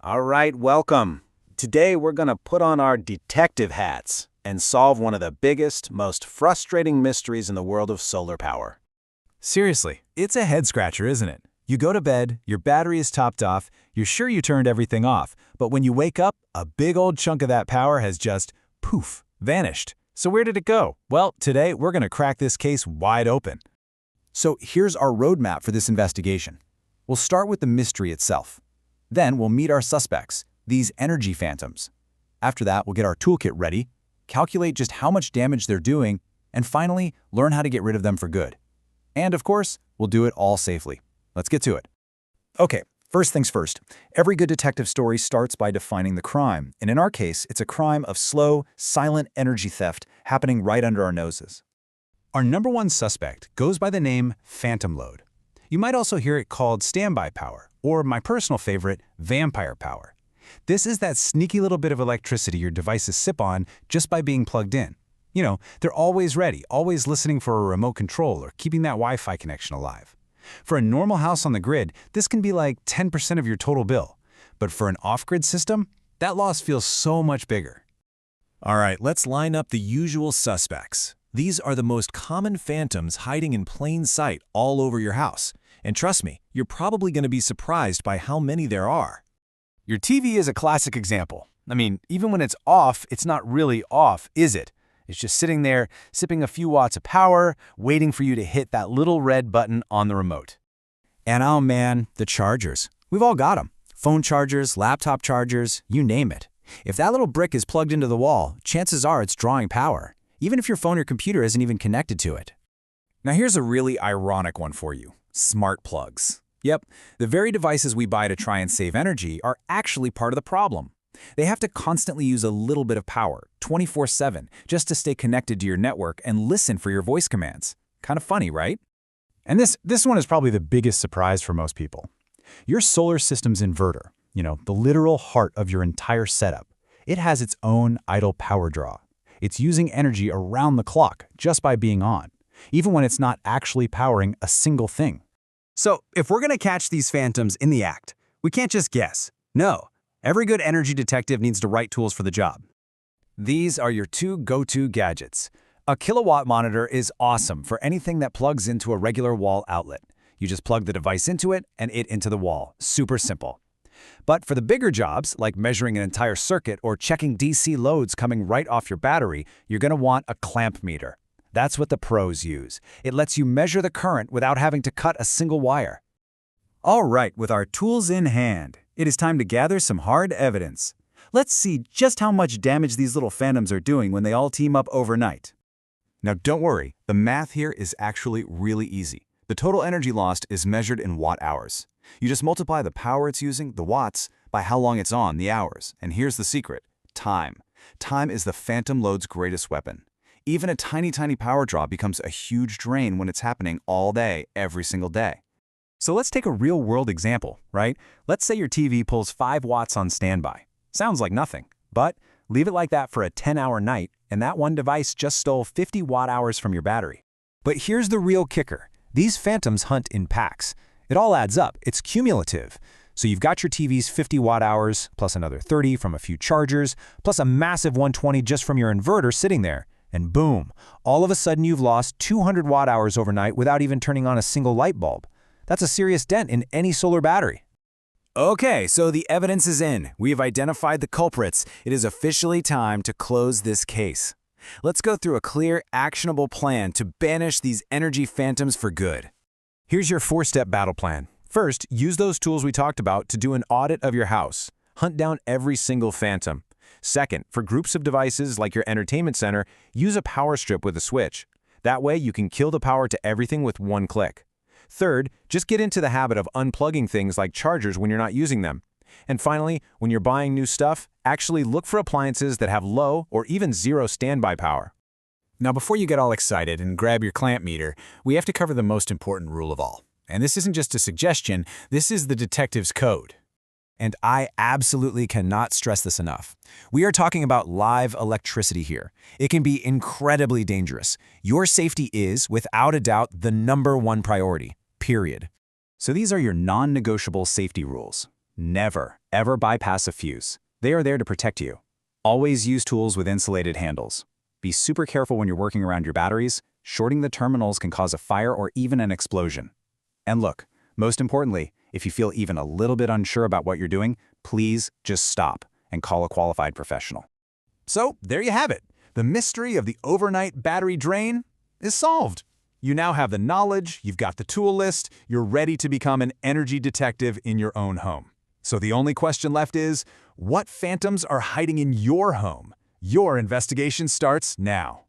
All right, welcome. Today we're going to put on our detective hats and solve one of the biggest, most frustrating mysteries in the world of solar power. Seriously, it's a head-scratcher, isn't it? You go to bed, your battery is topped off, you're sure you turned everything off, but when you wake up, a big old chunk of that power has just, poof, vanished. So where did it go? Well, today we're going to crack this case wide open. So here's our roadmap for this investigation. We'll start with the mystery itself. Then we'll meet our suspects, these energy phantoms. After that, we'll get our toolkit ready, calculate just how much damage they're doing, and finally, learn how to get rid of them for good. And of course, we'll do it all safely. Let's get to it. Okay, first things first. Every good detective story starts by defining the crime, and in our case, it's a crime of slow, silent energy theft happening right under our noses. Our number one suspect goes by the name phantom load. You might also hear it called standby power, or my personal favorite, vampire power. This is that sneaky little bit of electricity your devices sip on just by being plugged in. You know, they're always ready, always listening for a remote control or keeping that Wi-Fi connection alive. For a normal house on the grid, this can be like 10% of your total bill. But for an off-grid system, that loss feels so much bigger. All right, let's line up the usual suspects. These are the most common phantoms hiding in plain sight all over your house. And trust me, you're probably going to be surprised by how many there are. Your TV is a classic example. I mean, even when it's off, it's not really off, is it? It's just sitting there, sipping a few watts of power, waiting for you to hit that little red button on the remote. And oh man, the chargers. We've all got them. Phone chargers, laptop chargers, you name it. If that little brick is plugged into the wall, chances are it's drawing power, even if your phone or computer isn't even connected to it. Now here's a really ironic one for you. Smart plugs. Yep, the very devices we buy to try and save energy are actually part of the problem. They have to constantly use a little bit of power, 24/7, just to stay connected to your network and listen for your voice commands. Kind of funny, right? And this one is probably the biggest surprise for most people. Your solar system's inverter, the literal heart of your entire setup, it has its own idle power draw. It's using energy around the clock just by being on, even when it's not actually powering a single thing. So, if we're going to catch these phantoms in the act, we can't just guess. No, every good energy detective needs the right tools for the job. These are your two go-to gadgets. A kilowatt monitor is awesome for anything that plugs into a regular wall outlet. You just plug the device into it and it into the wall. Super simple. But for the bigger jobs, like measuring an entire circuit or checking DC loads coming right off your battery, you're going to want a clamp meter. That's what the pros use. It lets you measure the current without having to cut a single wire. All right, with our tools in hand, it is time to gather some hard evidence. Let's see just how much damage these little phantoms are doing when they all team up overnight. Now don't worry, the math here is actually really easy. The total energy lost is measured in watt-hours. You just multiply the power it's using, the watts, by how long it's on, the hours. And here's the secret: time. Time is the phantom load's greatest weapon. Even a tiny power draw becomes a huge drain when it's happening all day, every single day. So let's take a real-world example, right? Let's say your TV pulls 5 watts on standby. Sounds like nothing, but leave it like that for a 10-hour night, and that one device just stole 50 watt-hours from your battery. But here's the real kicker. These phantoms hunt in packs. It all adds up. It's cumulative. So you've got your TV's 50 watt-hours, plus another 30 from a few chargers, plus a massive 120 just from your inverter sitting there. And boom, all of a sudden you've lost 200 watt-hours overnight without even turning on a single light bulb. That's a serious dent in any solar battery. Okay, so the evidence is in. We have identified the culprits. It is officially time to close this case. Let's go through a clear, actionable plan to banish these energy phantoms for good. Here's your 4-step battle plan. First, use those tools we talked about to do an audit of your house. Hunt down every single phantom. Second, for groups of devices like your entertainment center, use a power strip with a switch. That way you can kill the power to everything with one click. Third, just get into the habit of unplugging things like chargers when you're not using them. And finally, when you're buying new stuff, actually look for appliances that have low or even zero standby power. Now, before you get all excited and grab your clamp meter, we have to cover the most important rule of all. And this isn't just a suggestion, this is the detective's code. And I absolutely cannot stress this enough. We are talking about live electricity here. It can be incredibly dangerous. Your safety is, without a doubt, the #1 priority, period. So these are your non-negotiable safety rules. Never, ever bypass a fuse. They are there to protect you. Always use tools with insulated handles. Be super careful when you're working around your batteries. Shorting the terminals can cause a fire or even an explosion. And look, most importantly, if you feel even a little bit unsure about what you're doing, please just stop and call a qualified professional. So, there you have it. The mystery of the overnight battery drain is solved. You now have the knowledge, you've got the tool list, you're ready to become an energy detective in your own home. So the only question left is, what phantoms are hiding in your home? Your investigation starts now.